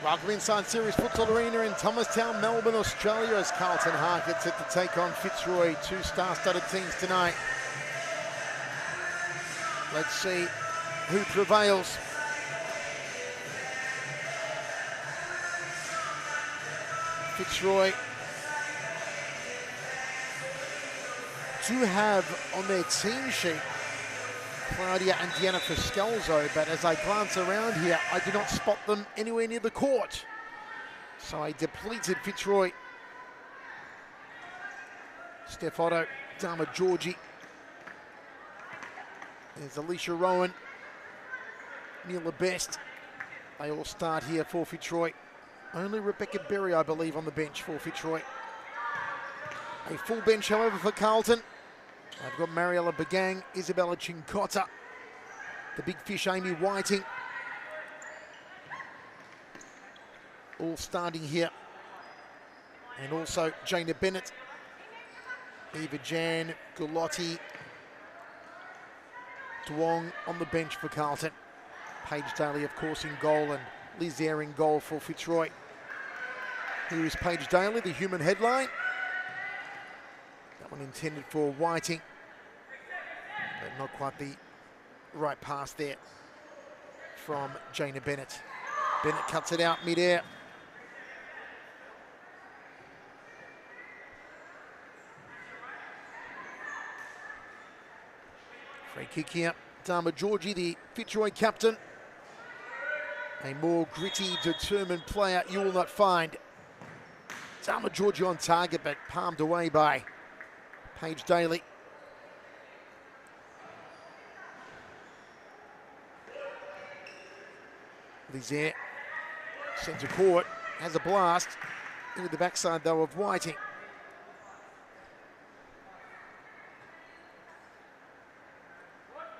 Welcome inside Series Futsal Arena in Thomastown, Melbourne, Australia, as Carlton Harkett set to take on Fitzroy, two star-studded teams tonight. Let's see who prevails. Fitzroy do have on their team sheet Claudia and Deanna Foscalzo, but as I glance around here, I do not spot them anywhere near the court. So a depleted Fitzroy. Steph Otto, Dama Georgie. There's Alicia Rowan, Neela Best. They all start here for Fitzroy. Only Rebecca Berry, I believe, on the bench for Fitzroy. A full bench, however, for Carlton. I've got Mariella Bagang, Isabella Chincotta, the big fish Amy Whiting. All starting here. And also Jaina Bennett, Eva Jan, Gulotti, Duong on the bench for Carlton. Paige Daly, of course, in goal, and Liz Eyre in goal for Fitzroy. Here is Paige Daly, the human headline. That one intended for Whiting, but not quite the right pass there from Jaina Bennett. Bennett cuts it out mid-air. Free kick here. Dama Georgie, the Fitzroy captain. A more gritty, determined player you will not find. Dama Georgie on target, but palmed away by Paige Daly. Lizier, centre court, has a blast. Into the backside, though, of Whiting.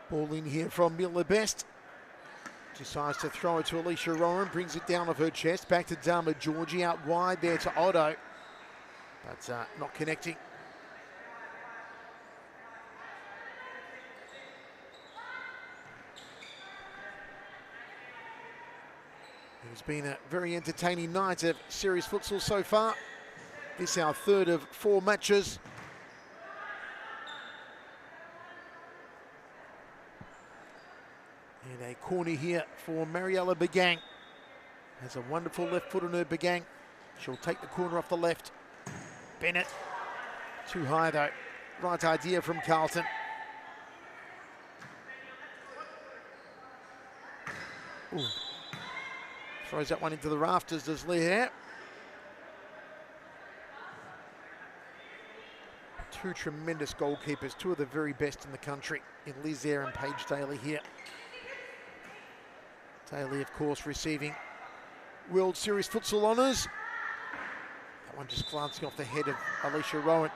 Ball in here from Mila Best. Decides to throw it to Alicia Rowan, brings it down off her chest, back to Dama Georgie, out wide there to Otto, but not connecting. It's been a very entertaining night of series futsal so far. This our third of 4 matches. And a corner here for Mariella Bagang. Has a wonderful left foot on her, Bagang. She'll take the corner off the left. Bennett, too high though. Right idea from Carlton. Ooh. Throws that one into the rafters, does Leah. Two tremendous goalkeepers, two of the very best in the country, in Liz Eyre and Paige Daly here. Daly, of course, receiving World Series Futsal honours. That one just glancing off the head of Alicia Rowan.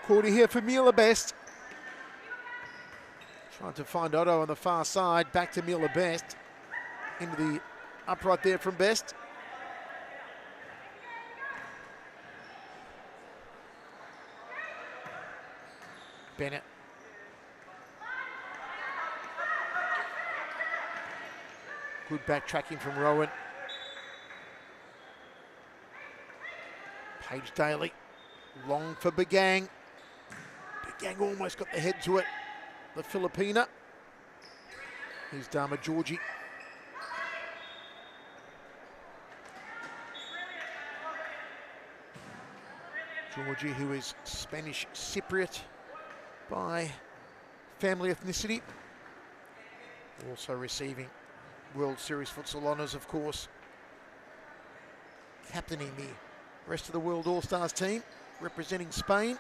Corner here for Mila Best. Trying to find Otto on the far side. Back to Mila Best. Into the upright there from Best. Bennett. Good backtracking from Rowan. Paige Daly. Long for Bagang. Bagang almost got the head to it. The Filipina. Here's Dama Georgie. Georgie, who is Spanish Cypriot by family ethnicity. Also receiving World Series Futsal honours, of course. Captaining the rest of the World All-Stars team, representing Spain.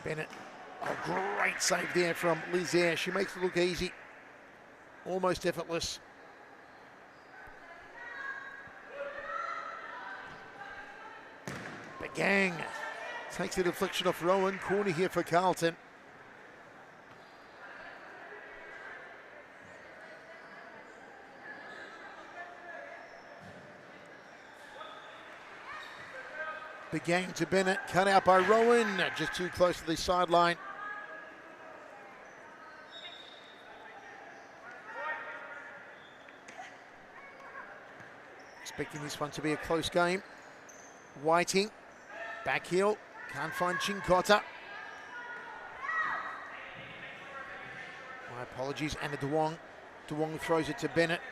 Bennett. A great save there from Liz Eyre. She makes it look easy. Almost effortless. Bagang takes the deflection off Rowan. Corner here for Carlton. Bagang to Bennett, cut out by Rowan, just too close to the sideline. Expecting this one to be a close game. Whiting, back heel, can't find Chincotta. My apologies, Anna Duong. Duong throws it to Bennett.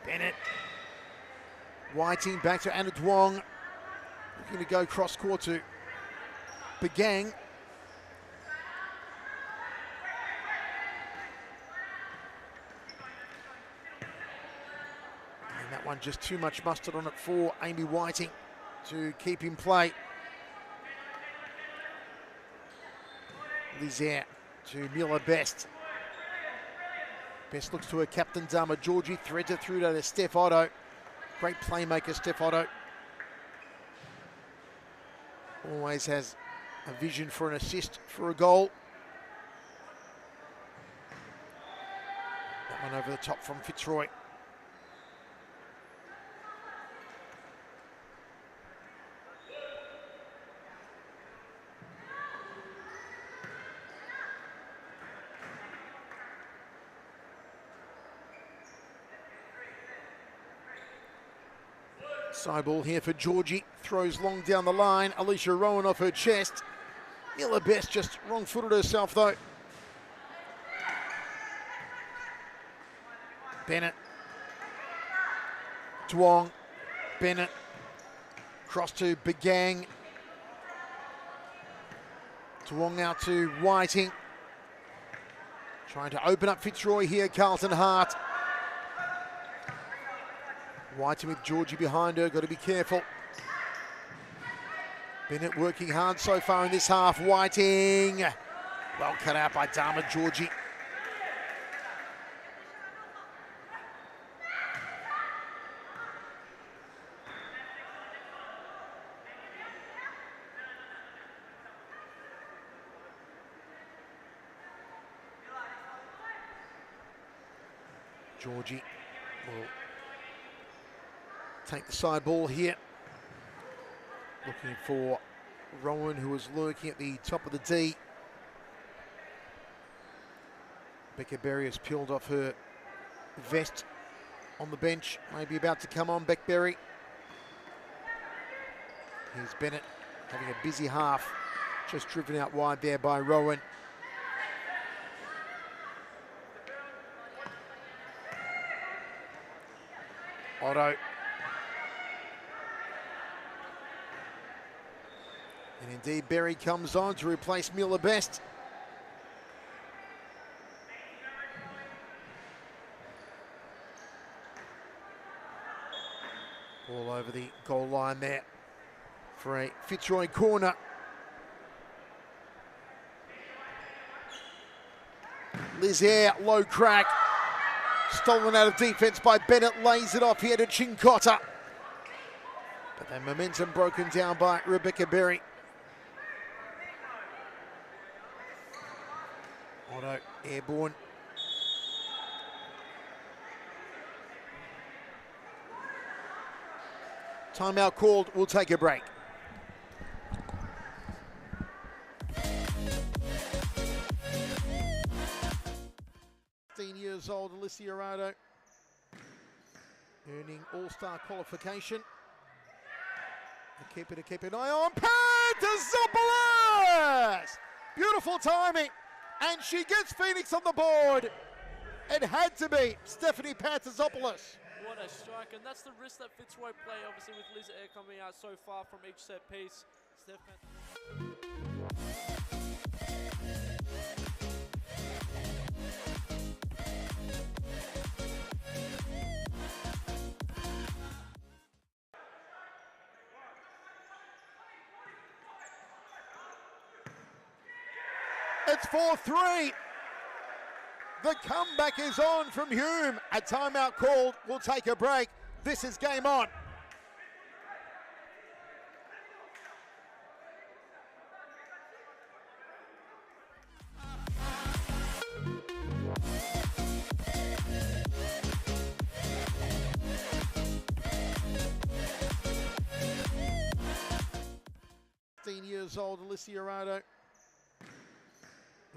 Bennett. Whiting back to Anna Duong. Looking to go cross court to Begang. And that one just too much mustard on it for Amy Whiting to keep in play. Lizaire to Miller Best. Best looks to her captain, Dama Georgie, threads it through to Steph Otto. Great playmaker, Steph Otto. Always has a vision for an assist, for a goal. That one over the top from Fitzroy. Side ball here for Georgie, throws long down the line. Alicia Rowan off her chest. Miller Best just wrong-footed herself though. Bennett. Duong. Bennett. Cross to Begang. Duong out to Whiting. Trying to open up Fitzroy here, Carlton Hart. Whiting with Georgie behind her, got to be careful. Bennett working hard so far in this half. Whiting, well cut out by Dama Georgie. Georgie will take the side ball here. Looking for Rowan, who was lurking at the top of the D. Becca Berry has peeled off her vest on the bench. Maybe about to come on, Beck Berry. Here's Bennett having a busy half. Just driven out wide there by Rowan. Otto. And indeed, Berry comes on to replace Miller Best. Ball over the goal line there for a Fitzroy corner. Lizaire, low crack. Stolen out of defence by Bennett, lays it off here to Chincotta. But then momentum broken down by Rebecca Berry. Otto airborne. Timeout called, we'll take a break. Years old, Alicia Arado, earning all-star qualification. To keep an eye on, Pantazopoulos! Beautiful timing, and she gets Phoenix on the board. It had to be Stephanie Pantazopoulos. What a strike, and that's the risk that Fitzroy play, obviously, with Liz Air coming out so far from each set piece. It's 4-3. The comeback is on from Hume. A timeout called. We'll take a break. This is Game On. Years old, Alicia Arado,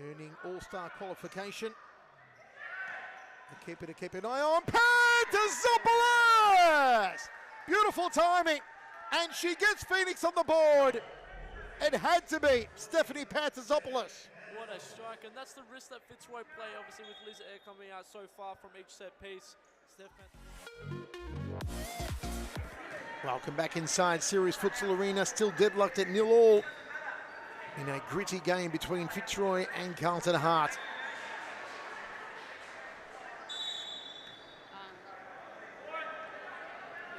earning all-star qualification. To keep an eye on, Pantazopoulos! Beautiful timing. And she gets Phoenix on the board. It had to be Stephanie Pantzopoulos. What a strike, and that's the risk that Fitzroy play, obviously, with Liz Air coming out so far from each set piece. Welcome back inside Series Futsal Arena, still deadlocked at 0-0 in a gritty game between Fitzroy and Carlton Hart.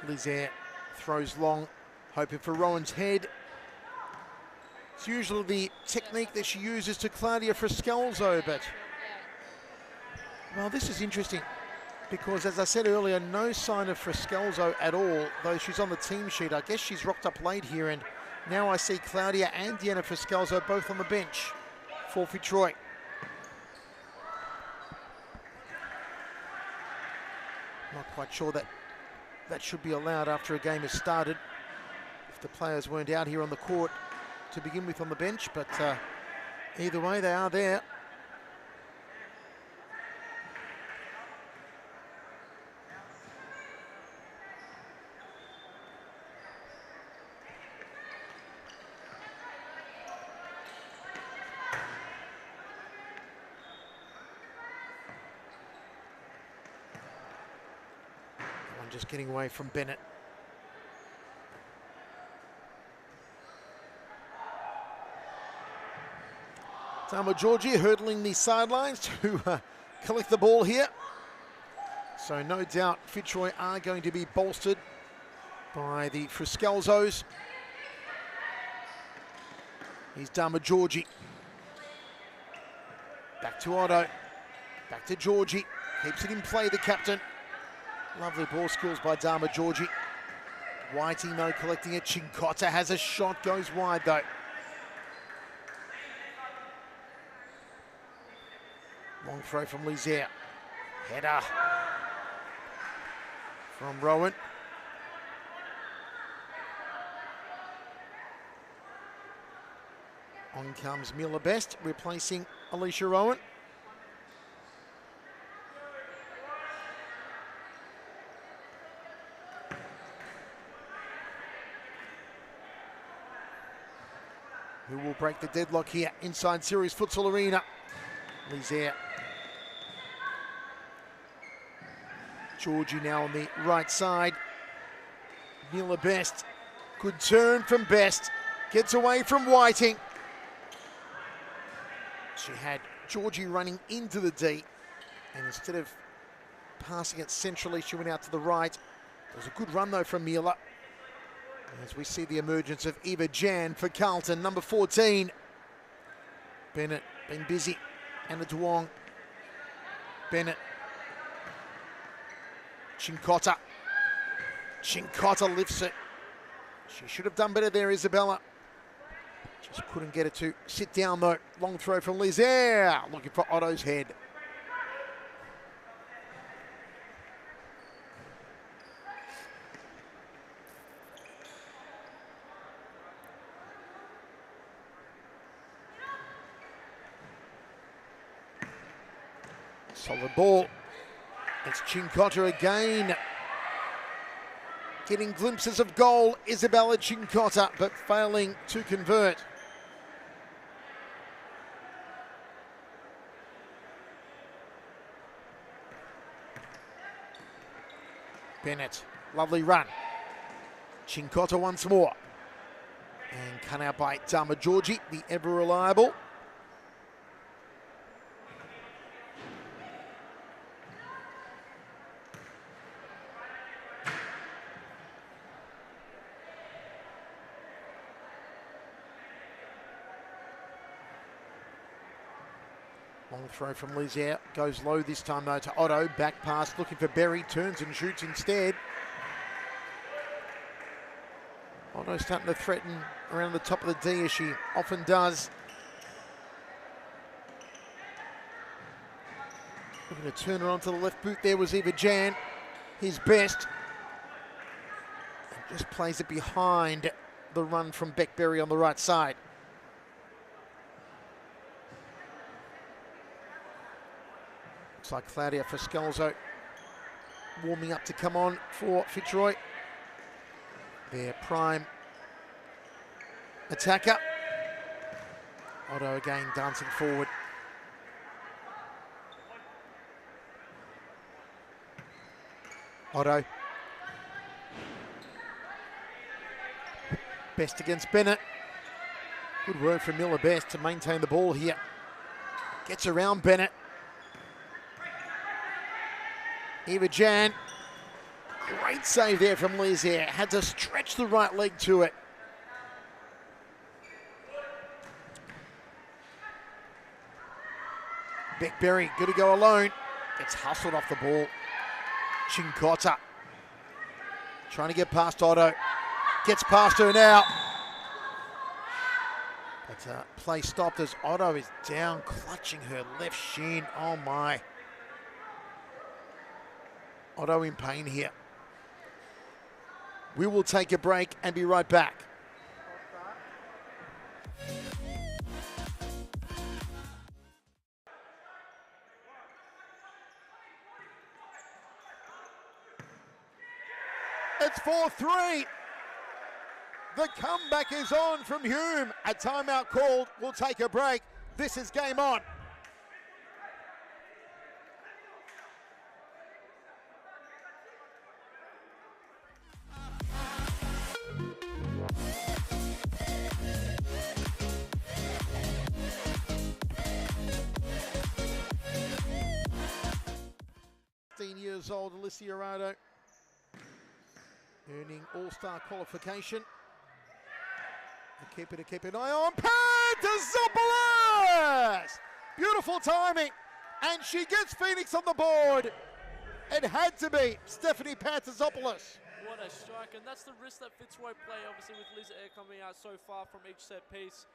Lizaire throws long, hoping for Rowan's head. It's usually the technique that she uses to Claudia Friscalzo, but well, this is interesting because, as I said earlier, no sign of Friscalzo at all, though she's on the team sheet. I guess she's rocked up late here, and now I see Claudia and Deanna Friscalzo both on the bench for Fitzroy. Not quite sure that should be allowed after a game has started, if the players weren't out here on the court to begin with on the bench, but either way, they are there. One just getting away from Bennett. Tama Georgie hurdling the sidelines to collect the ball here. So no doubt Fitzroy are going to be bolstered by the Friscalzos. Here's Dama Georgie. Back to Otto. Back to Georgie. Keeps it in play, the captain. Lovely ball skills by Dama Georgie. Whiting though collecting it. Chincotta has a shot, goes wide though. Long throw from Lizaire. Header from Rowan. On comes Mila Best, replacing Alicia Rowan. Who will break the deadlock here inside Series Futsal Arena? Lizaire. Georgie now on the right side. Mila Best. Good turn from Best. Gets away from Whiting. She had Georgie running into the D, and instead of passing it centrally, she went out to the right. It was a good run though from Mila. As we see the emergence of Eva Jan for Carlton, number 14. Bennett been busy. Anna Duong. Bennett. Chincotta. Chincotta lifts it. She should have done better there, Isabella. Just couldn't get it to sit down though. Long throw from Lizaire. Looking for Otto's head. Solid ball. It's Chincotta again. Getting glimpses of goal, Isabella Chincotta, but failing to convert. Bennett, lovely run. Chincotta once more. And cut out by Dama Georgie, the ever reliable. Long throw from Lizaire, goes low this time though to Otto, back pass looking for Berry, turns and shoots instead. Otto starting to threaten around the top of the D as she often does. Looking to turn her onto the left boot there was Eva Jan, his best. And just plays it behind the run from Beck Berry on the right side. Looks like Claudia Friscalzo warming up to come on for Fitzroy. their prime attacker. Otto again dancing forward. Otto. Best against Bennett. Good work from Miller Best to maintain the ball here. Gets around Bennett. Eva Jan. Great save there from Lizier. Had to stretch the right leg to it. Beckberry, good to go alone. Gets hustled off the ball. Chincotta trying to get past Otto. Gets past her now. But play stopped as Otto is down, clutching her left shin. Oh my. Otto in pain here. We will take a break and be right back. It's 4-3. The comeback is on from Hume. A timeout called. We'll take a break. This is Game On. Years old, Alicia Arado, earning all-star qualification. To keep an eye on Pantazopoulos! Beautiful timing, and she gets Phoenix on the board. It had to be Stephanie Pantazopoulos. What a strike, and that's the risk that Fitzroy play, obviously, with Liz Air coming out so far from each set piece.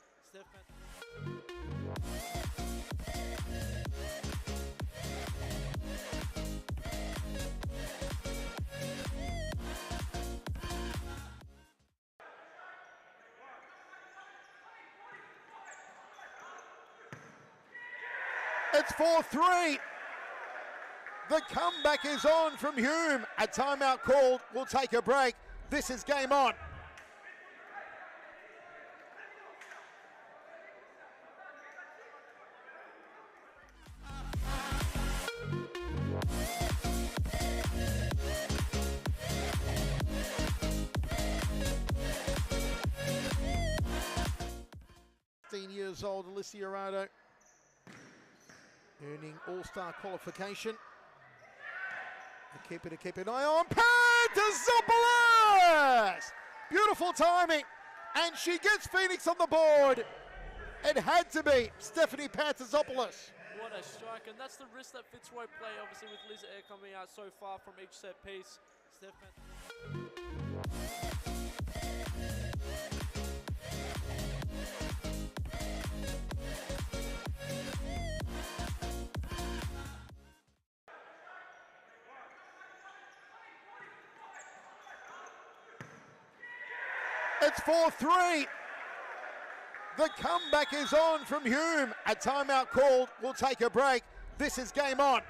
It's 4-3. The comeback is on from Hume. A timeout called. We'll take a break. This is Game On. Years old, Alicia Arado, earning all-star qualification. To keep an eye on Pantazopoulos! Beautiful timing, and she gets Phoenix on the board. It had to be Stephanie Pantazopoulos. What a strike, and that's the risk that Fitzroy play, obviously, with Liz Air coming out so far from each set piece. It's 4-3. The comeback is on from Hume. A timeout called. We'll take a break. This is Game On.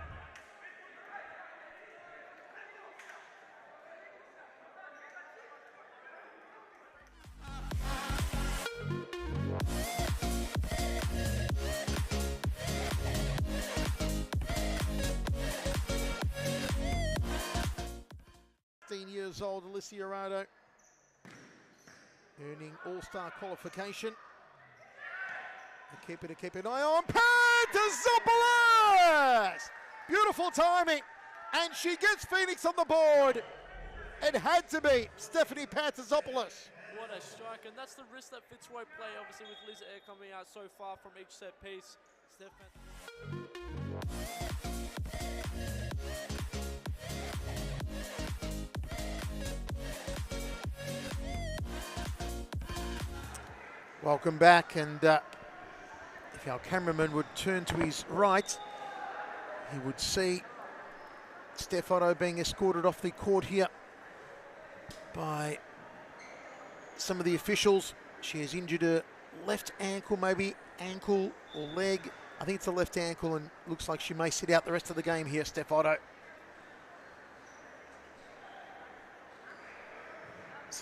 Years old, Alicia Arado, earning all-star qualification. To keep an eye on Pantazopoulos! Beautiful timing, and she gets Phoenix on the board. It had to be Stephanie Pantazopoulos. What a strike, and that's the risk that Fitzroy play, obviously, with Liz Air coming out so far from each set piece. Welcome back, and if our cameraman would turn to his right, he would see Steph Otto being escorted off the court here by some of the officials. She has injured her left ankle, maybe ankle or leg. I think it's the left ankle, and looks like she may sit out the rest of the game here, Steph Otto.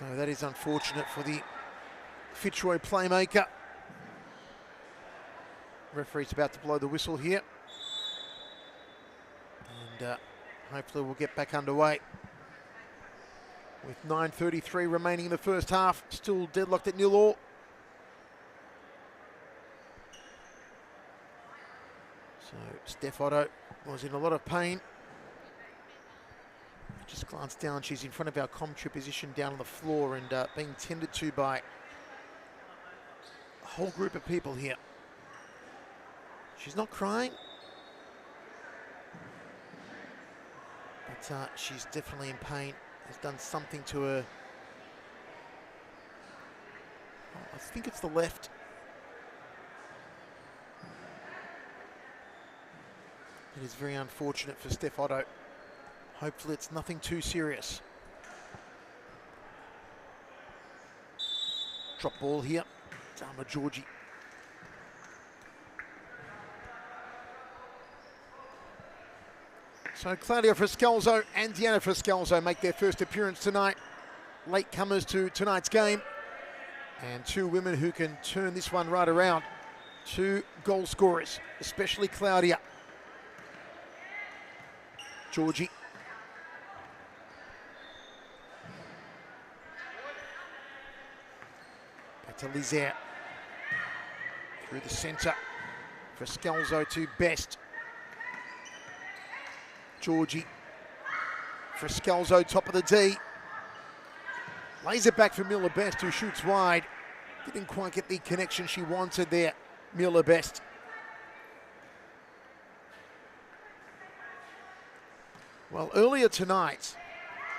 So that is unfortunate for the Fitzroy playmaker. Referee's about to blow the whistle here. And hopefully we'll get back underway. With 9:33 remaining in the first half, still deadlocked at 0-0. So Steph Otto was in a lot of pain. Just glance down, she's in front of our commentary position down on the floor and being tended to by a whole group of people here. She's not crying, but she's definitely in pain. Has done something to her. Oh, I think it's the left. It is very unfortunate for Steph Otto. Hopefully it's nothing too serious. Drop ball here. Dama Georgie. So Claudia Friscalzo and Deanna Friscalzo make their first appearance tonight. Latecomers to tonight's game. And two women who can turn this one right around. Two goal scorers, especially Claudia. Georgie. Back to Lizaire. Through the centre. Friscalzo to Best. Georgie. Friscalzo, top of the D. Lays it back for Miller Best, who shoots wide. Didn't quite get the connection she wanted there, Miller Best. Well, earlier tonight,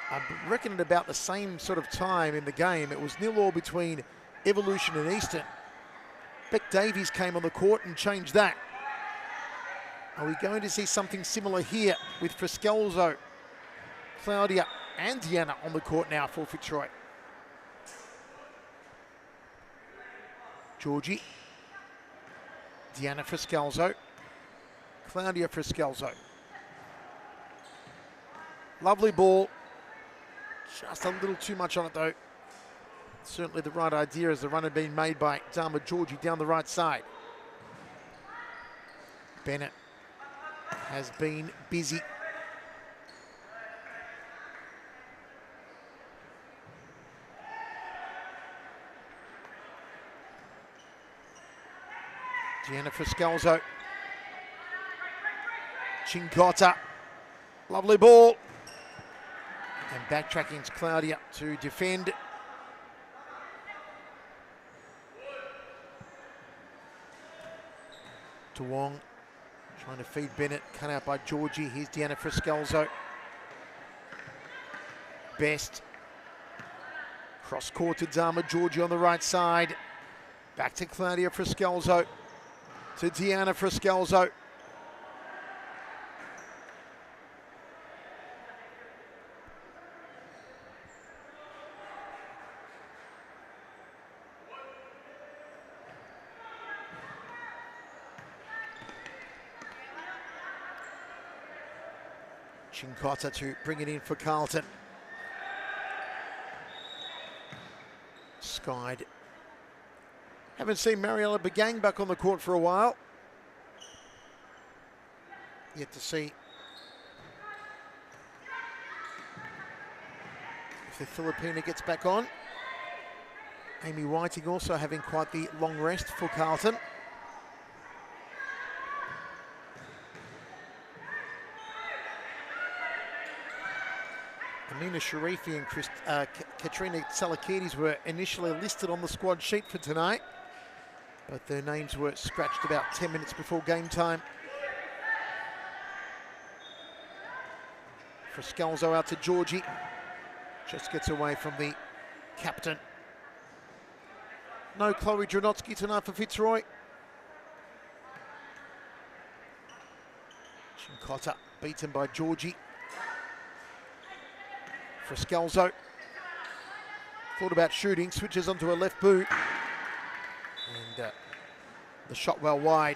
I reckon at about the same sort of time in the game, it was 0-0 between Evolution and Eastern. Beck Davies came on the court and changed that. Are we going to see something similar here with Friscalzo, Claudia and Deanna on the court now for Fitzroy? Georgie, Deanna Friscalzo, Claudia Friscalzo. Lovely ball, just a little too much on it though. Certainly the right idea as the run had been made by Dama Georgie down the right side. Bennett has been busy. Deanna Friscalzo. Chincotta. Lovely ball. And backtracking's Claudia to defend. To Wong. Trying to feed Bennett, cut out by Georgie. Here's Deanna Friscalzo. Best. Cross court to Dama Georgie on the right side. Back to Claudia Friscalzo. To Deanna Friscalzo. Chincotta to bring it in for Carlton. Skied. Haven't seen Mariella Bagang back on the court for a while. Yet to see if the Filipina gets back on. Amy Whiting also having quite the long rest for Carlton. Amina Sharifi and Katrina Salakidis were initially listed on the squad sheet for tonight, but their names were scratched about 10 minutes before game time. Friscalzo out to Georgie. Just gets away from the captain. No Chloe Dranotsky tonight for Fitzroy. Chincotta beaten by Georgie. Friscalzo thought about shooting, switches onto her left boot, and the shot well wide,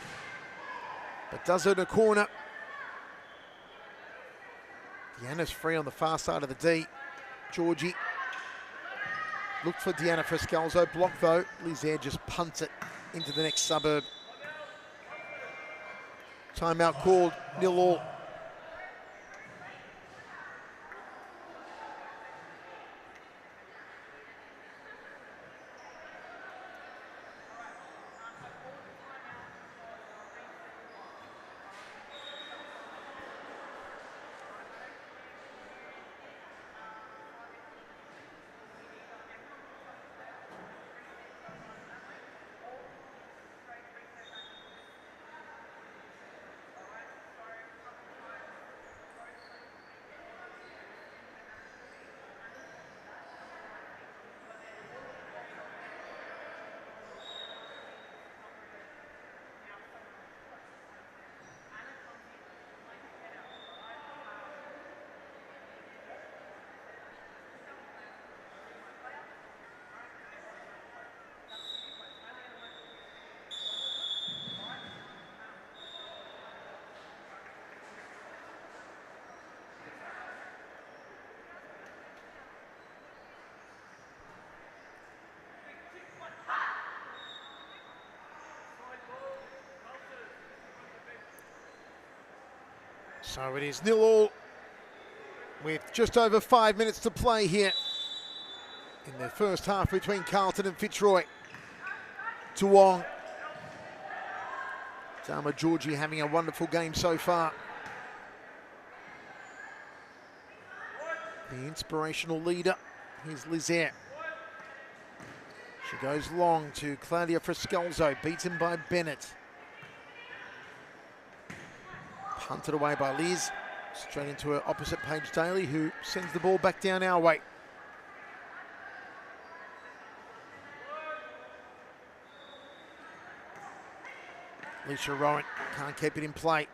but does it in a corner. Deanna's free on the far side of the D. Georgie Looked for Deanna Friscalzo, blocked though. Lizaire just punts it into the next suburb. Timeout called, 0-0. So it is 0-0 with just over 5 minutes to play here in the first half between Carlton and Fitzroy. Tuong. Dama Georgie having a wonderful game so far. The inspirational leader is Lizaire. She goes long to Claudia Friscalzo, beaten by Bennett. Punted away by Liz, straight into her opposite Paige Daly, who sends the ball back down our way. Alicia Rowan can't keep it in play.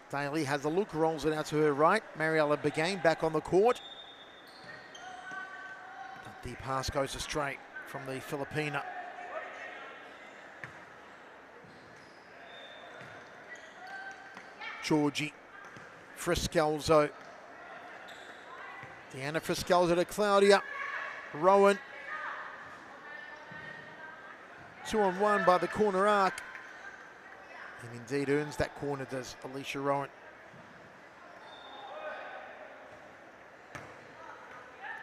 Daly has a look, rolls it out to her right. Mariella Begain back on the court. But the pass goes astray from the Filipina. Georgie, Friscalzo. Deanna Friscalzo to Claudia. Rowan. 2-on-1 by the corner arc. And indeed earns that corner, does Alicia Rowan.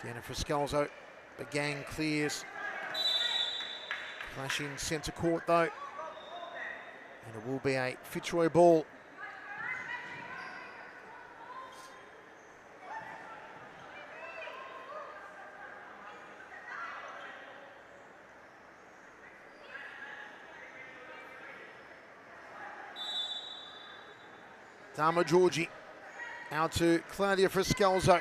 Deanna Friscalzo. The gang clears. Flash in centre court though. And it will be a Fitzroy ball. Dama Georgie out to Claudia Friscalzo.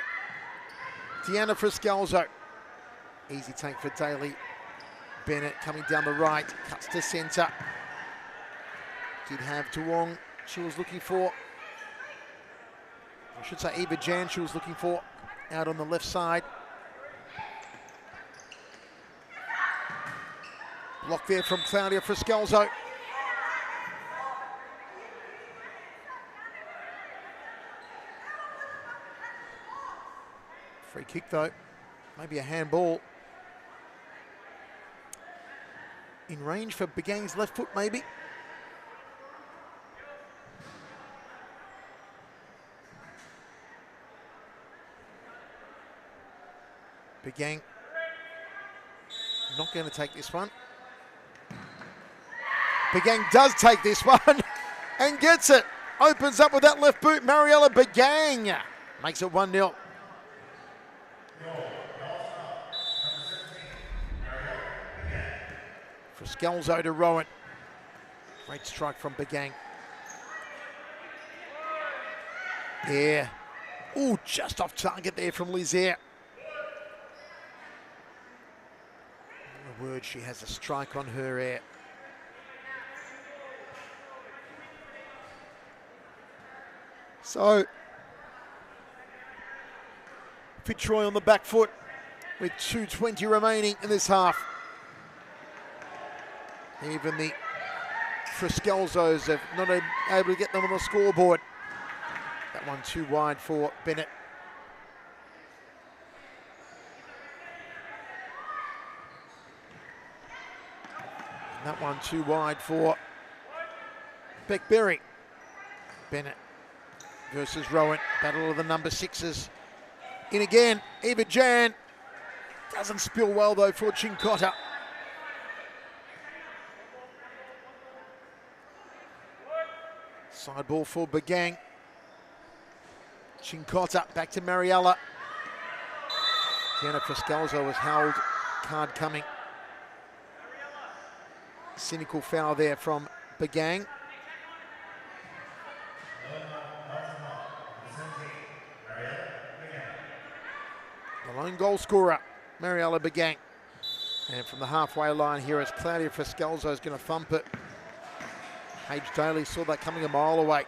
Deanna Friscalzo. Easy take for Daly. Bennett coming down the right, cuts to centre. Did have Tuong she was looking for. I should say Eva Jan she was looking for out on the left side. Block there from Claudia Friscalzo. Free kick though, maybe a handball. In range for Begang's left foot maybe. Begang not going to take this one. Begang does take this one and gets it. Opens up with that left boot. Mariella Begang makes it 1-0. Friscalzo to Rowan. Great strike from Begang. Yeah. Ooh, just off target there from Lizaire. A word, she has a strike on her air. So, Fitzroy on the back foot with 2:20 remaining in this half. Even the Friscalzos have not able to get them on the scoreboard. That one too wide for Bennett. And that one too wide for Beckberry. Bennett versus Rowan. Battle of the number sixes. In again, Eva Jan. Doesn't spill well though for Chincotta. Side ball for Bagang. Chincotta back to Mariella. Gianna Friscalzo was held. Card coming. Cynical foul there from Bagang. The lone goal scorer, Mariella Bagang. And from the halfway line here as Claudia Friscalzo is going to thump it. Paige Daly saw that coming a mile away.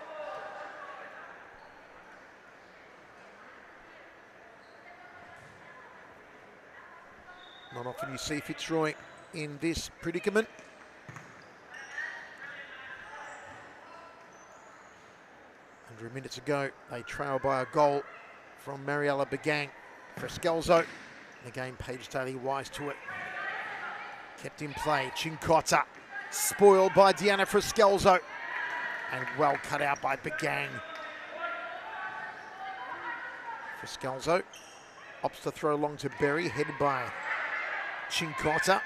Not often you see Fitzroy in this predicament. 100 minutes ago, they trailed by a goal from Mariella Bagang. Friscalzo, again Paige Daly wise to it. Kept in play, Chincotta, spoiled by Deanna Friscalzo, and well cut out by Bagang. Friscalzo opts to throw long to Berry, headed by Chincotta.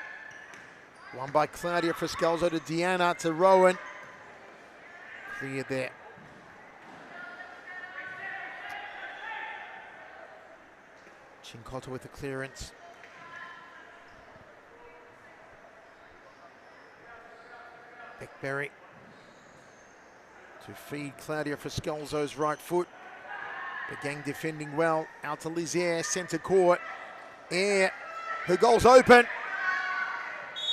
One by Claudia Friscalzo to Deanna, to Rowan. Cleared there. Chincotta with the clearance. Beckberry to feed Claudia Friscalzo's right foot. Bagang defending well. Out to Lizier, centre court. Air. Her goal's open.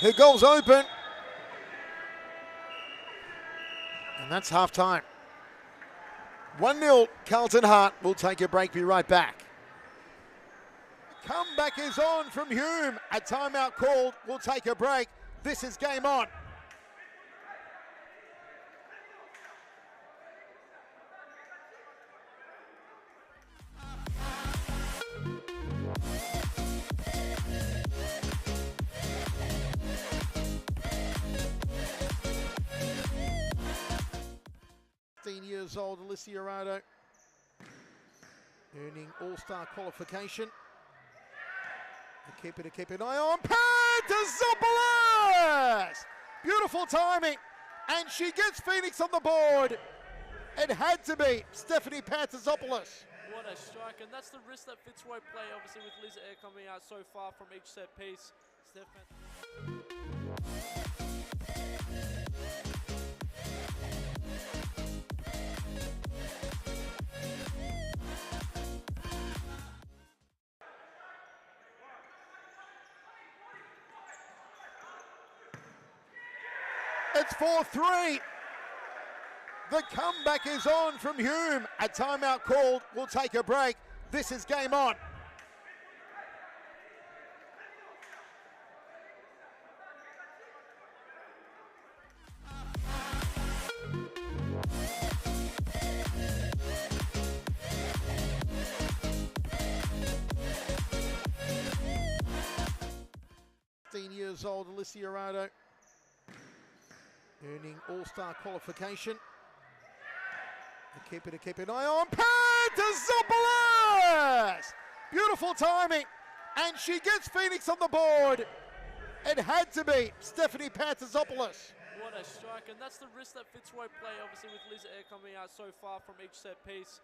Her goal's open. And that's half time. 1-0 Carlton Hart. We'll take a break, be right back. Comeback is on from Hume. A timeout called. We'll take a break. This is Game On. Years old, Alicia Arado, earning all-star qualification. To keep an eye on Pantazopoulos! Beautiful timing, and she gets Phoenix on the board. It had to be Stephanie Pantazopoulos. What a strike, and that's the risk that Fitzroy play, obviously, with Liz Air coming out so far from each set piece. It's 4-3. The comeback is on from Hume. A timeout called. We'll take a break. This is Game On. Years old, Alicia Arado, earning all-star qualification. To keep an eye on Pantazopoulos! Beautiful timing, and she gets Phoenix on the board. It had to be Stephanie Pantazopoulos. What a strike, and that's the risk that Fitzroy play, obviously, with Liz Air coming out so far from each set piece.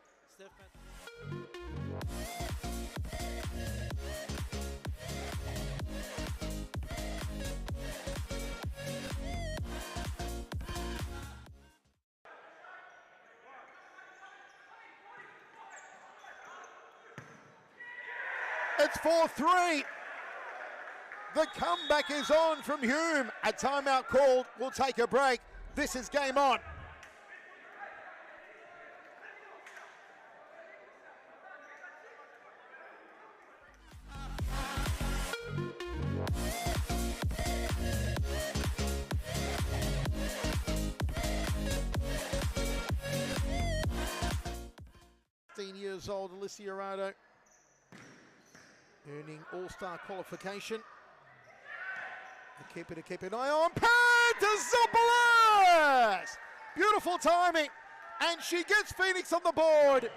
It's 4-3. The comeback is on from Hume. A timeout called. We'll take a break. This is Game On. years old, Alicia Arado, earning all-star qualification. To keep an eye on. Pantazopoulos! Beautiful timing. And she gets Phoenix on the board.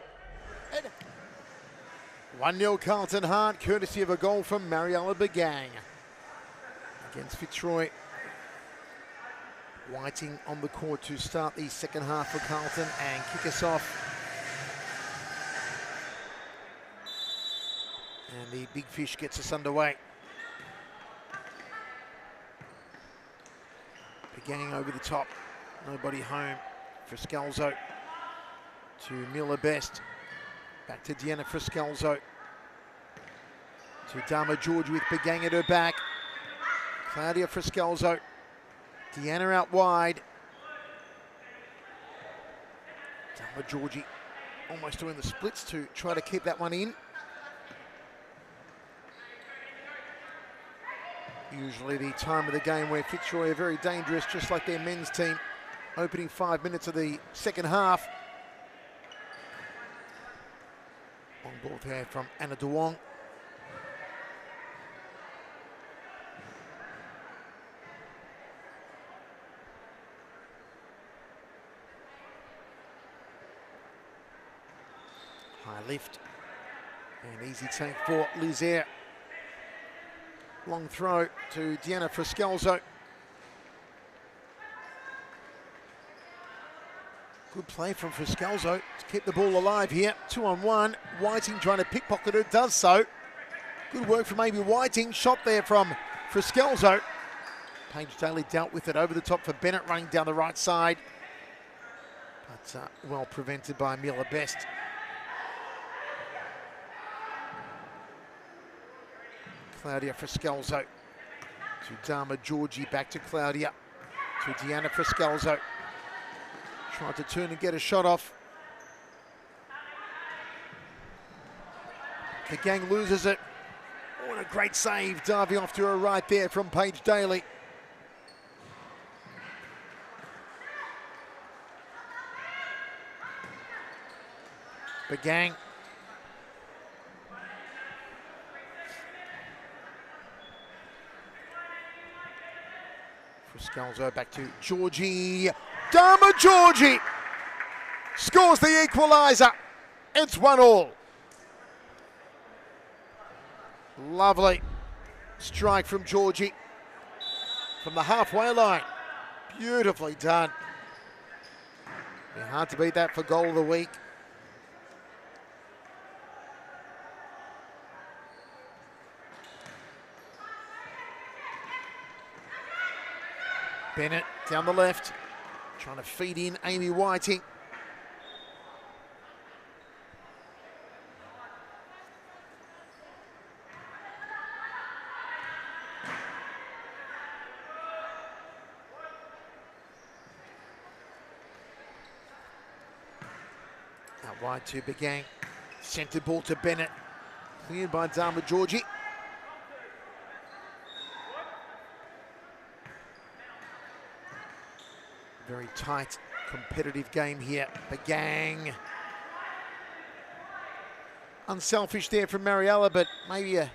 1-0 Carlton Heart, courtesy of a goal from Mariella Begang against Fitzroy. Whiting on the court to start the second half for Carlton and kick us off. And the big fish gets us underway. Beginning over the top, nobody home. Friscalzo to Miller Best. Back to Deanna Friscalzo. To Dama George with Begang at her back. Claudia Friscalzo. Deanna out wide. Dama Georgie almost doing the splits to try to keep that one in. Usually the time of the game where Fitzroy are very dangerous, just like their men's team. Opening 5 minutes of the second half. On ball there from Anna DeWong. High lift. And easy take for Lizaire. Long throw to Deanna Friscalzo. Good play from Friscalzo to keep the ball alive here. 2-on-1. Whiting trying to pickpocket her, does so. Good work from Amy Whiting. Shot there from Friscalzo. Paige Daly dealt with it over the top for Bennett, running down the right side. But well prevented by Miller Best. Claudia Friscalzo to Dama Georgie, back to Claudia, to Deanna Friscalzo. Tried to turn and get a shot off. The gang loses it. What a great save, diving off to her right there from Paige Daly. Begang. Friscalzo back to Georgie. Dama Georgie scores the equaliser. It's 1-1. Lovely strike from Georgie from the halfway line. Beautifully done. Be hard to beat that for goal of the week. Bennett down the left, trying to feed in Amy Whiting. Out wide to Begang. Centre ball to Bennett. Cleared by Dama Georgie. Very tight, competitive game here. Begang. Unselfish there from Mariella, but maybe a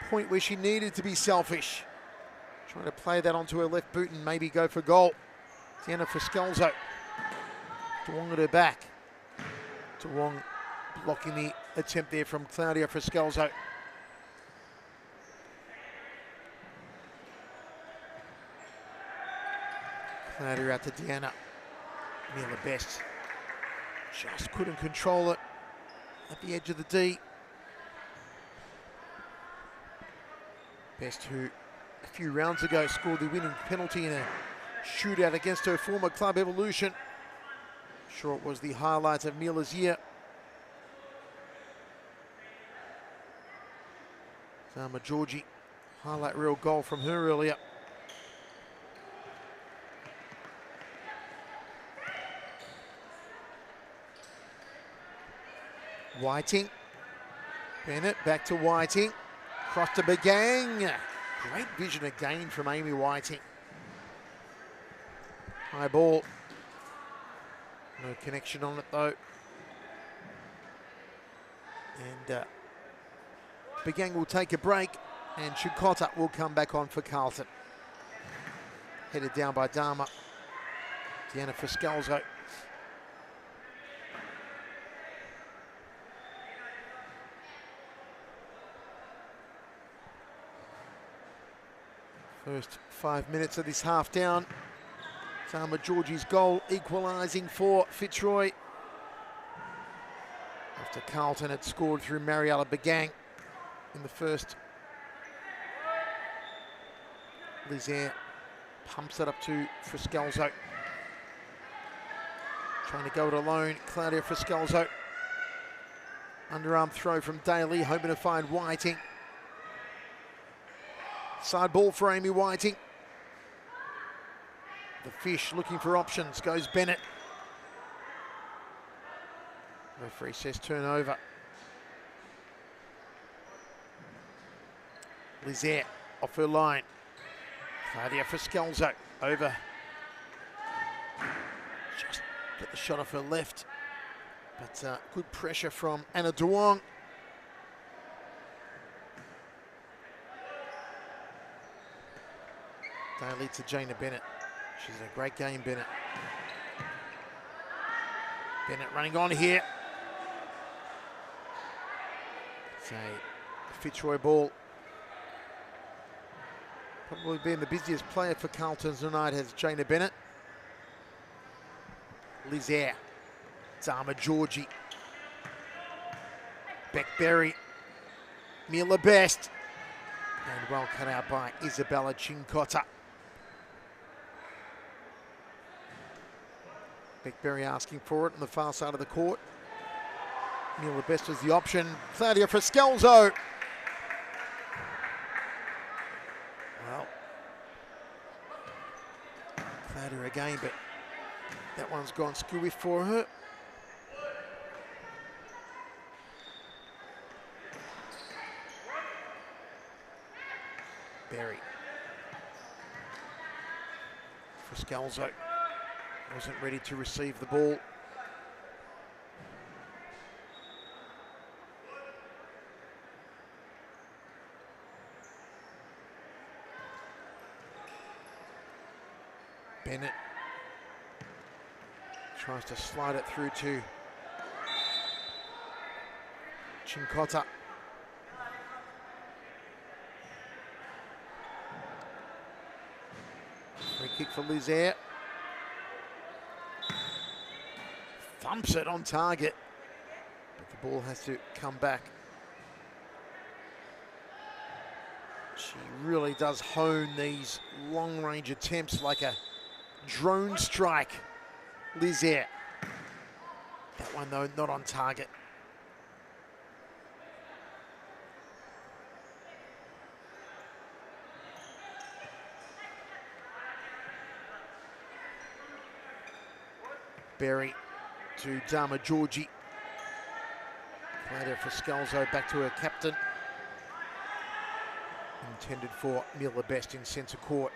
point where she needed to be selfish. Trying to play that onto her left boot and maybe go for goal. Deanna Friscalzo. DeWong at her back. DeWong blocking the attempt there from Claudia Friscalzo. Claudia out to Deanna. Miller Best just couldn't control it at the edge of the D. Best, who a few rounds ago scored the winning penalty in a shootout against her former club Evolution. Sure, it was the highlight of Miller's year. Dama Georgie, highlight reel goal from her earlier. Whiting. Bennett back to Whiting. Cross to Begang. Great vision again from Amy Whiting. High ball. No connection on it though. And Begang will take a break, and Chukota will come back on for Carlton. Headed down by Dharma. Deanna Friscalzo. First 5 minutes of this half down. Dharma Georgie's goal equalising for Fitzroy. After Carlton had scored through Mariella Begang in the first. Lizaire pumps it up to Friscalzo. Trying to go it alone, Claudia Friscalzo. Underarm throw from Daly, hoping to find Whiting. Side ball for Amy Whiting. The Fish looking for options, goes Bennett. Referee says turnover. Lizaire off her line. Claudia Friscalzo over. Just get the shot off her left. But good pressure from Anna Duong. Daly to Jana Bennett. She's in a great game, Bennett. Bennett running on here. It's a Fitzroy ball. Probably been the busiest player for Carlton tonight has Jana Bennett. Lizaire. Dharma Georgie. Beck Berry. Mila Best. And well cut out by Isabella Chinkota. Beckberry asking for it on the far side of the court. Mila Best is the option. Claudia Friscalzo. Well, Claudia again, but that one's gone skewy for her. Berry. Friscalzo wasn't ready to receive the ball. Bennett tries to slide it through to Chinkota. Free kick for Lizaire. Thumps it on target, but the ball has to come back. She really does hone these long-range attempts like a drone strike, Lizaire. That one, though, not on target. Berry to Dharma Georgie. Claudia Friscalzo back to her captain. Intended for Mila Best in centre court.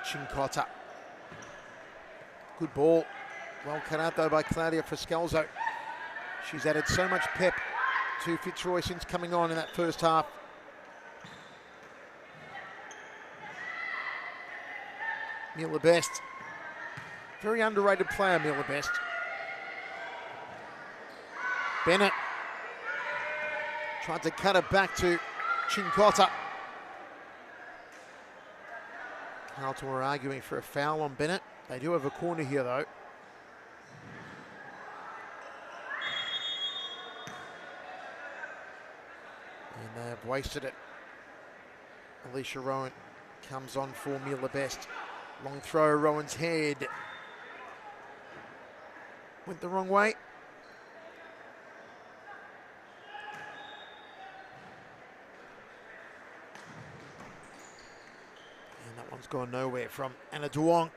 Chinkota. Good ball. Well cut out though by Claudia Friscalzo. She's added so much pep to Fitzroy since coming on in that first half. Mila Best. Very underrated player, Mila Best. Bennett tried to cut it back to Chinkota. Carlton were arguing for a foul on Bennett. They do have a corner here though. And they have wasted it. Alicia Rowan comes on for Mila Best. Long throw, Rowan's head. Went the wrong way. And that one's gone nowhere from Anna Duong.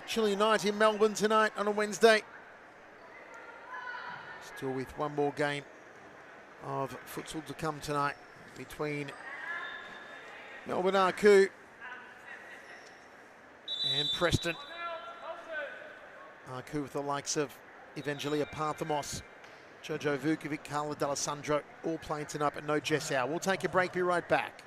Chilly night in Melbourne tonight on a Wednesday. Still with one more game of futsal to come tonight between Melbourne Arcu and Preston Marku with the likes of Evangelia Parthamos, Jojo Vukovic, Carla D'Alessandro, all playing tonight, but no Jessau. We'll take a break, be right back.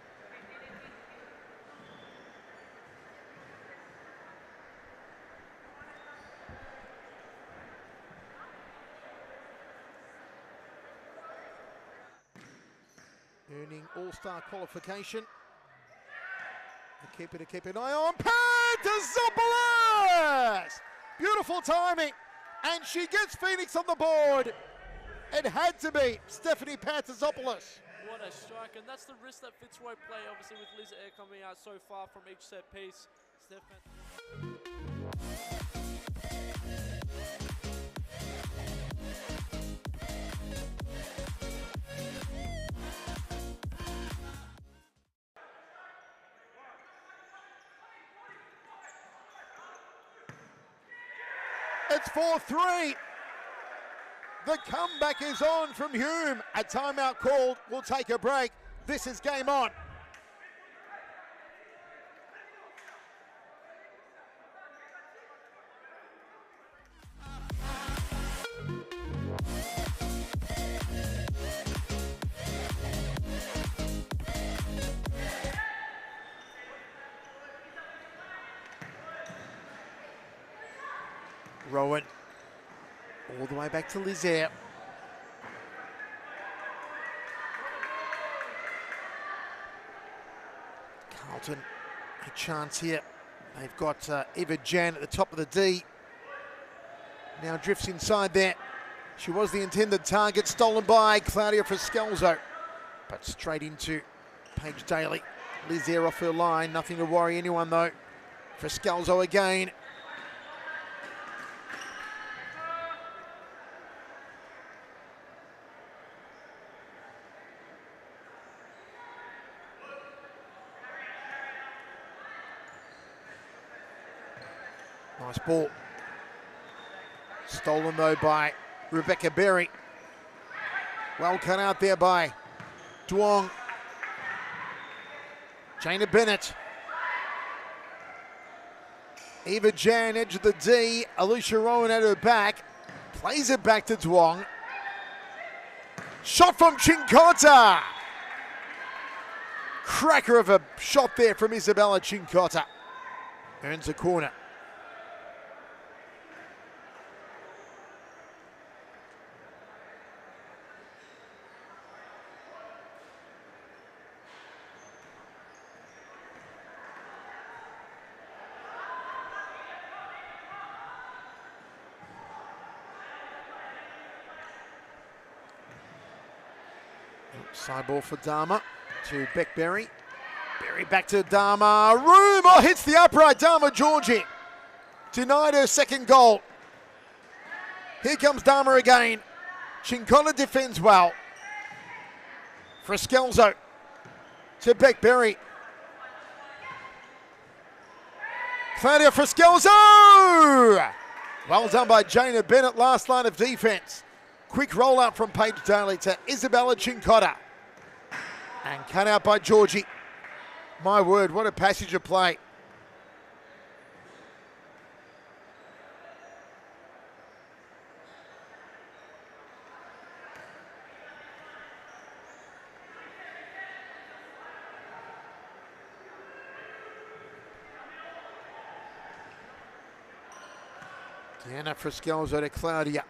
Earning all-star qualification. The keeper to keep an eye on. Pantazopoulos! Beautiful timing. And she gets Phoenix on the board. It had to be Stephanie Pantazopoulos. What a strike, and that's the risk that Fitzroy play, obviously, with Liz Air coming out so far from each set piece. It's 4-3. The comeback is on from Hume. A timeout called. We'll take a break. This is game on. Rowan, all the way back to Lizaire. Carlton, a chance here. They've got Eva Jan at the top of the D. Now drifts inside there. She was the intended target, stolen by Claudia Frascalzo. But straight into Paige Daly. Lizaire off her line, nothing to worry anyone though. Frascalzo again. Nice ball. Stolen though by Rebecca Berry. Well cut out there by Duong. Jana Bennett. Eva Jan, edge of the D. Alicia Rowan at her back. Plays it back to Duong. Shot from Cincotta. Cracker of a shot there from Isabella Cincotta. Earns a corner. Side ball for Dharma to Beck Berry. Berry back to Dharma. Room! Oh, hits the upright. Dharma Georgie denied her second goal. Here comes Dharma again. Cincotta defends well. Frascalzo to Beck Berry. Claudia Frascalzo! Well done by Jana Bennett, last line of defence. Quick roll out from Paige Daly to Isabella Cincotta. And cut out by Georgie. My word, what a passage of play. Diana Frascalzo to Claudia.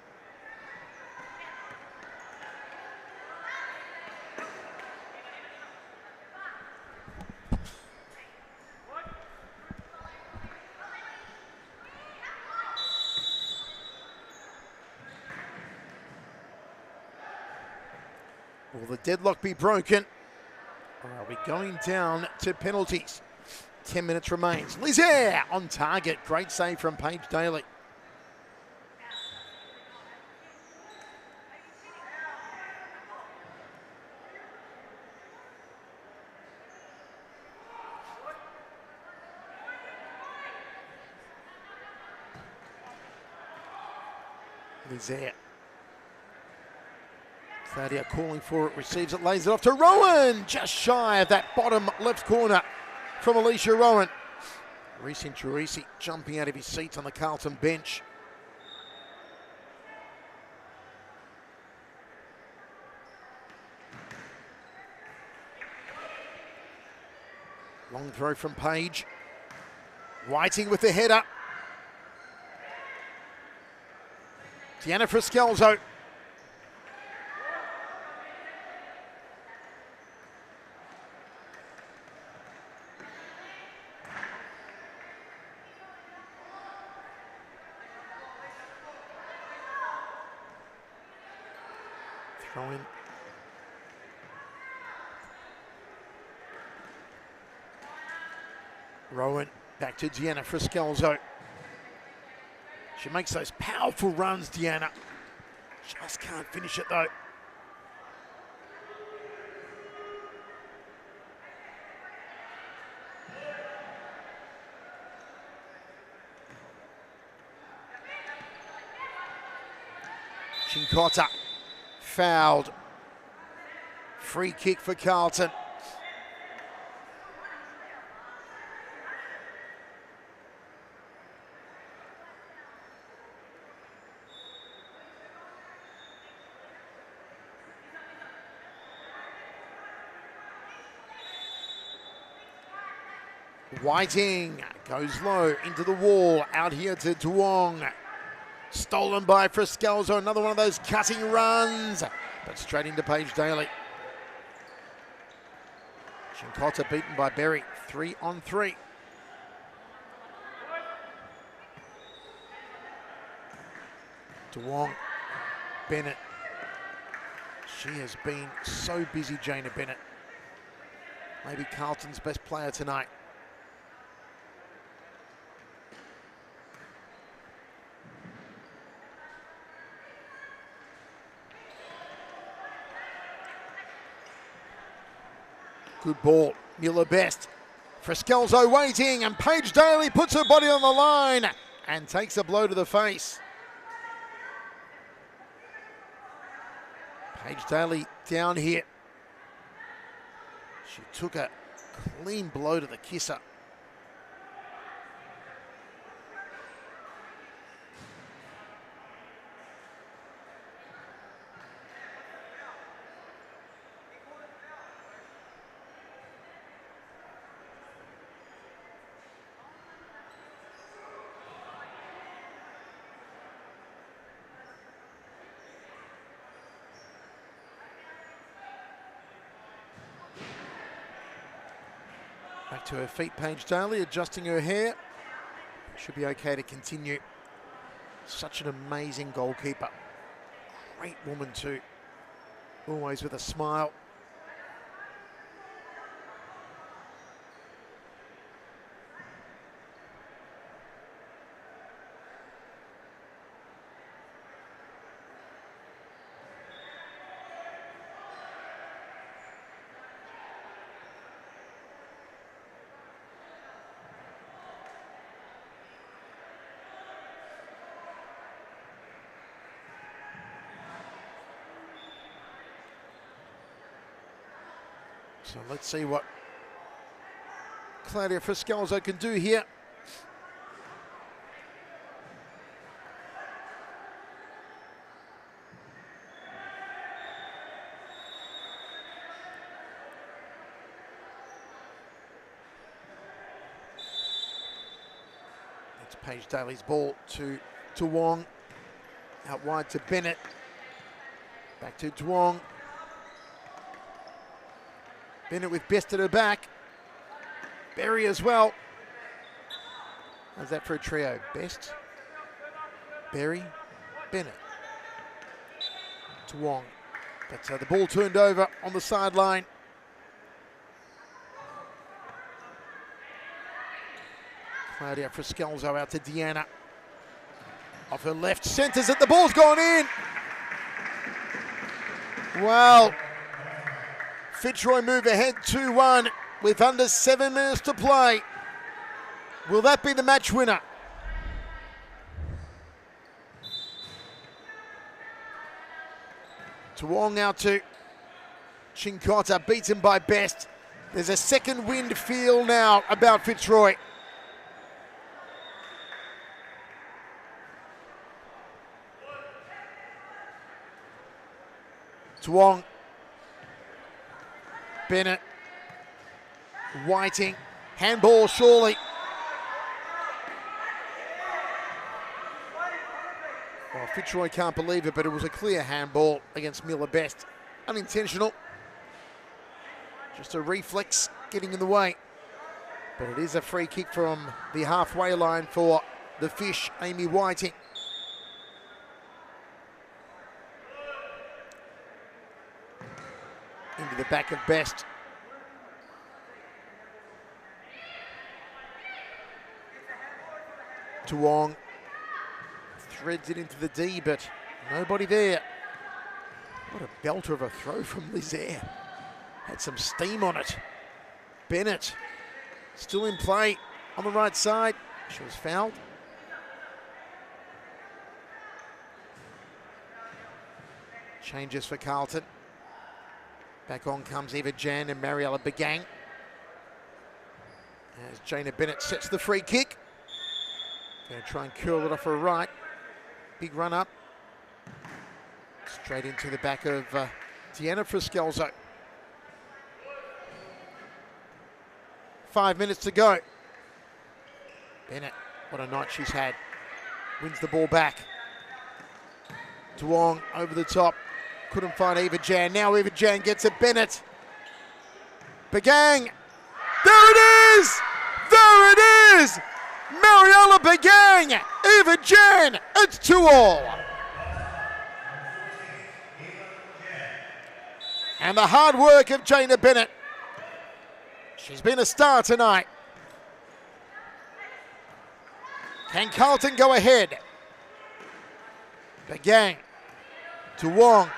Will the deadlock be broken? Or are we going down to penalties? 10 minutes remains. Lizaire on target. Great save from Paige Daly. Lizaire. Claudia calling for it, receives it, lays it off to Rowan. Just shy of that bottom left corner from Alicia Rowan. Reece Inturisi jumping out of his seat on the Carlton bench. Long throw from Page. Whiting with the header. Deanna Friscalzo. Throw in. Rowan back to Deanna Friscalzo. She makes those powerful runs, Deanna. Just can't finish it though. Chincotta fouled. Free kick for Carlton. Whiting goes low into the wall, out here to Duong. Stolen by Friscalzo, another one of those cutting runs, but straight into Paige Daly. Chincotta beaten by Berry, 3-on-3. Duong, Bennett. She has been so busy, Jana Bennett. Maybe Carlton's best player tonight. Good ball, Mueller best. Friscalzo waiting, and Paige Daly puts her body on the line and takes a blow to the face. Paige Daly down here. She took a clean blow to the kisser. Back to her feet, Paige Daly, adjusting her hair. Should be okay to continue. Such an amazing goalkeeper. Great woman too. Always with a smile. So let's see what Claudia Friscalzo can do here. It's Paige Daly's ball to Wong. Out wide to Bennett. Back to Duong. Bennett with best at her back. Berry as well. How's that for a trio? Best, Berry, Bennett. To Wong. But the ball turned over on the sideline. Claudia Friscalzo out to Deanna. Off her left, centres it, the ball's gone in. Well, Fitzroy move ahead 2-1 with under 7 minutes to play. Will that be the match winner? Tuong out to Chincotta, beaten by Best. There's a second wind feel now about Fitzroy. Tuong. Bennett, Whiting, Handball, surely. Well, Fitzroy can't believe it, but it was a clear handball against Miller Best. Unintentional. Just a reflex getting in the way. But it is a free kick from the halfway line for the Fish, Amy Whiting. Into the back of Best. Tuong threads it into the D, but nobody there. What a belter of a throw from Lizaire. Had some steam on it. Bennett still in play on the right side. She was fouled. Changes for Carlton. Back on comes Eva Jan and Mariella Begang. As Jana Bennett sets the free kick. Going to try and curl it off her right. Big run up. Straight into the back of Deanna Friscalzo. 5 minutes to go. Bennett, what a night she's had. Wins the ball back. Tuong over the top. Couldn't find Eva Jan. Now Eva Jan gets it. Bennett. Begang. There it is! There it is! Mariella Begang. Eva Jan. It's 2-2. And the hard work of Jana Bennett. She's been a star tonight. Can Carlton go ahead? Begang to Wong.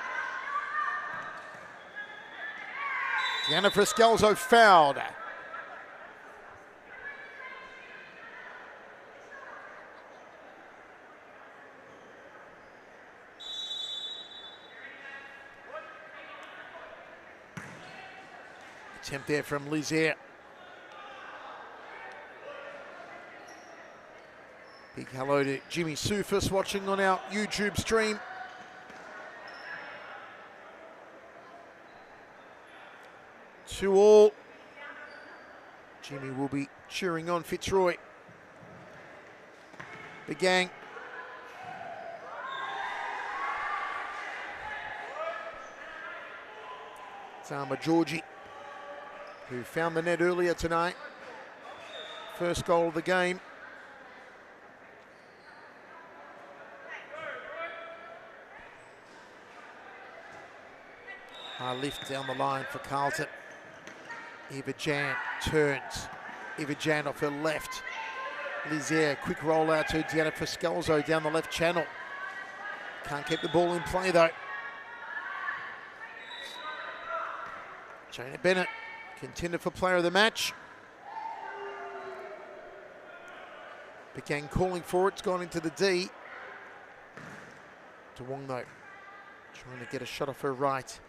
Deanna Friscalzo fouled. Attempt there from Lizaire. Big hello to Jimmy Sufis watching on our YouTube stream. 2-2. Jimmy will be cheering on Fitzroy. Begang. Zama Georgie, who found the net earlier tonight. First goal of the game. High lift down the line for Carlton. Eva Jan turns. Eva Jan off her left. Lizaire, quick roll out to Deanna Friscalzo down the left channel. Can't keep the ball in play though. Jana Bennett, contender for player of the match. Began calling for it, it's gone into the D. Tuong though, trying to get a shot off her right.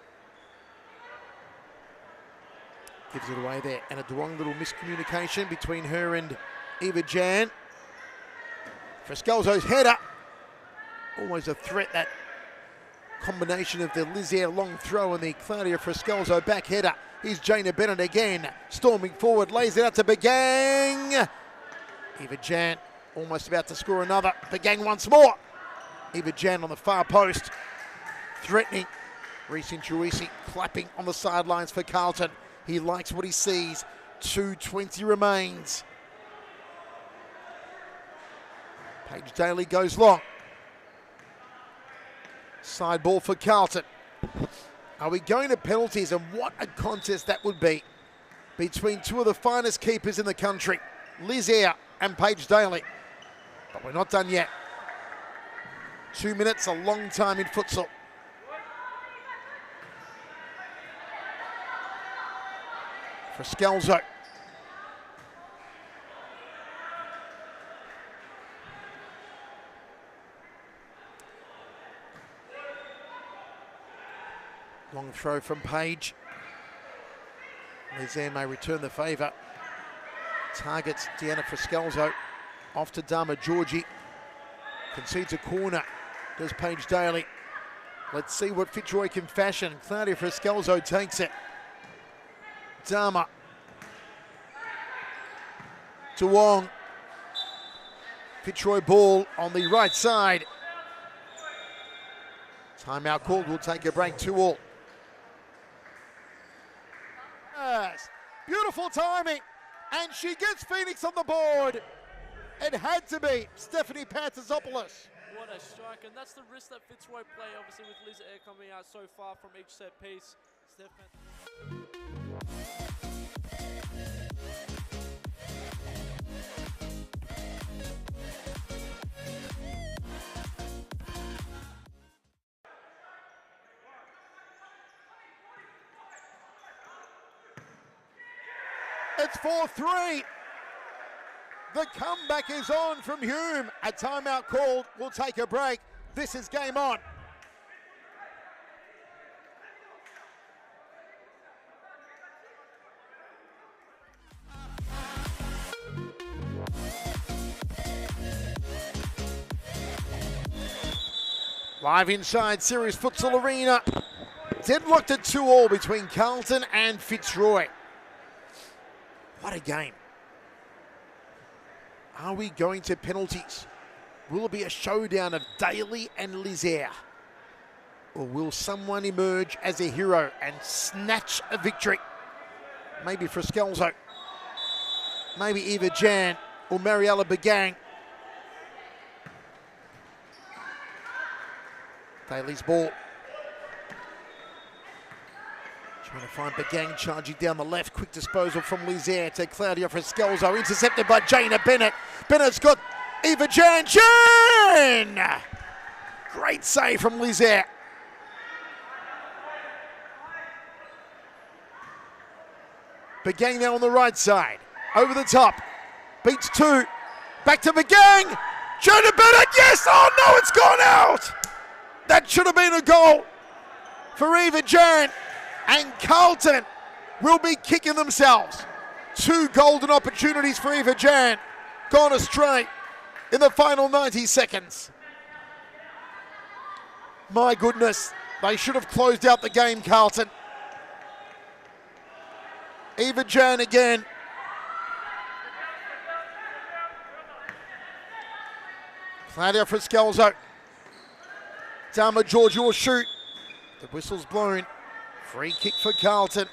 Gives it away there, and a Tuong little miscommunication between her and Eva Jan. Friscalzo's header. Always a threat, that combination of the Lizaire long throw and the Claudia Friscalzo back header. Here's Jana Bennett again, storming forward, lays it out to Begang. Eva Jan almost about to score another. Begang once more. Eva Jan on the far post, threatening. Reece Inchuisi clapping on the sidelines for Carlton. He likes what he sees. 2:20 remains. Paige Daly goes long. Side ball for Carlton. Are we going to penalties? And what a contest that would be between two of the finest keepers in the country, Lizaire and Paige Daly. But we're not done yet. 2 minutes, a long time in futsal. Friscalzo. Long throw from Paige. Lizaire may return the favour. Targets Deanna Friscalzo. Off to Dama Georgie. Concedes a corner. Does Paige Daly. Let's see what Fitzroy can fashion. Claudia Friscalzo takes it. Dama. to Wong. Fitzroy ball on the right side. Timeout called, we'll take a break, 2-2. Yes, beautiful timing, and she gets Phoenix on the board. It had to be Stephanie Pantasopoulos. What a strike, and that's the risk that Fitzroy play, obviously, with Liz Air coming out so far from each set piece. It's 4-3. The comeback is on from Hume. A timeout called. We'll take a break. This is game on. Live inside Series Futsal Arena. Deadlocked at 2-2 between Carlton and Fitzroy. What a game. Are we going to penalties? Will it be a showdown of Daly and Lizaire? Or will someone emerge as a hero and snatch a victory? Maybe Friskelzo. Maybe Eva Jan or Mariella Begang. Daly's ball. Trying to find Begang charging down the left. Quick disposal from Lizaire to Claudia Friskelzo. Intercepted by Jana Bennett. Bennett's got Eva Jan. Jan! Great save from Lizaire. Begang now on the right side. Over the top. Beats two. Back to Begang. Jana Bennett. Yes! Oh no, it's gone out! That should have been a goal for Eva Jan. And Carlton will be kicking themselves. Two golden opportunities for Eva Jan. Gone astray in the final 90 seconds. My goodness, they should have closed out the game, Carlton. Eva Jan again. Claudia Friskelzo. Dama George will shoot. The whistle's blown. Free kick for Carlton.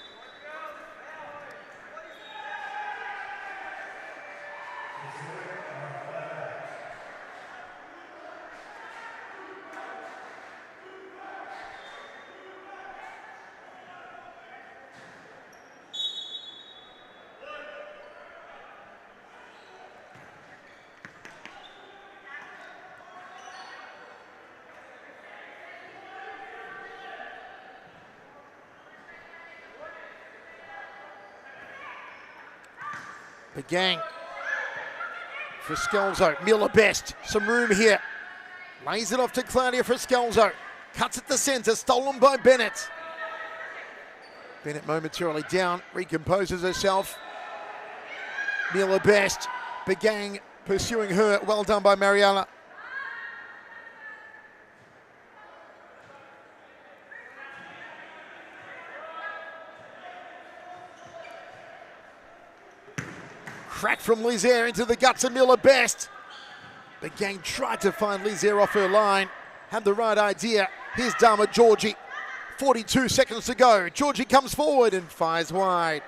Begang. Friskelzo, Miller best. Some room here. Lays it off to Claudia Friskelzo. Cuts it to centre, stolen by Bennett. Bennett momentarily down, recomposes herself. Miller best. Begang pursuing her. Well done by Mariella. Crack from Lizaire into the guts of Miller best. Begang tried to find Lizaire off her line. Had the right idea. Here's Dama Georgie. 42 seconds to go. Georgie comes forward and fires wide.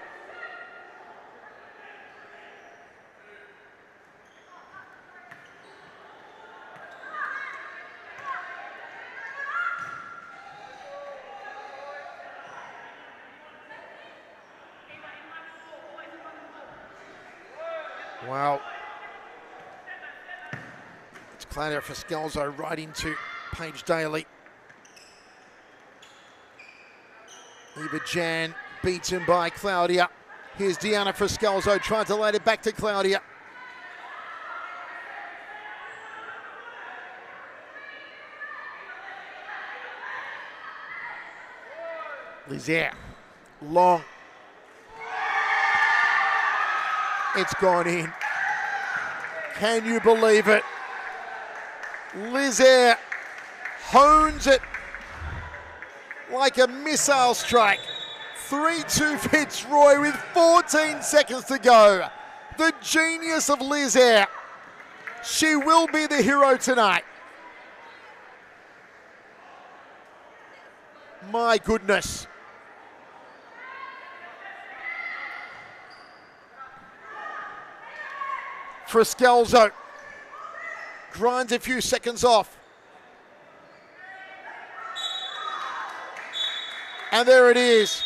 Wow. It's Claudia Friskelzo right into Paige Daly. Eva Jan beaten by Claudia. Here's Deanna Friskelzo, tried to lay it back to Claudia. Lizaire, long. It's gone in. Can you believe it? Lizaire hones it like a missile strike. 3-2 Fitzroy with 14 seconds to go. the genius of Liz Air. She will be the hero tonight. My goodness. Friscalzo grinds a few seconds off. And there it is.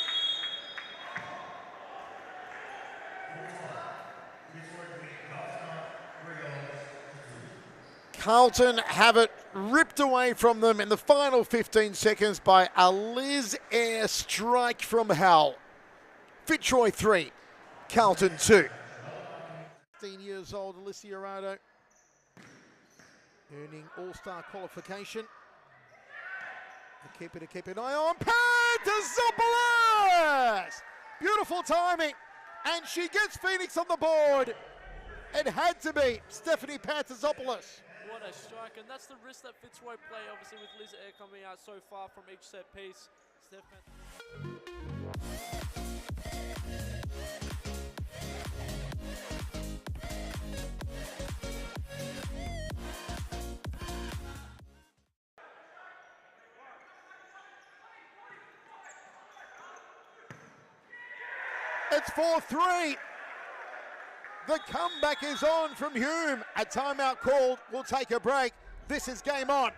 Carlton have it ripped away from them in the final 15 seconds by a Liz Air strike from Howell. Fitzroy 3, Carlton 2. 15 years old, Alicia Arado, earning all-star qualification. To keep an eye on Pantazopoulos! Beautiful timing, and she gets Phoenix on the board. It had to be Stephanie Pantazopoulos. What a strike, and that's the risk that Fitzroy play, obviously, with Liz Air coming out so far from each set piece. It's 4-3. The comeback is on from Hume. A timeout called. We'll take a break. This is Game On.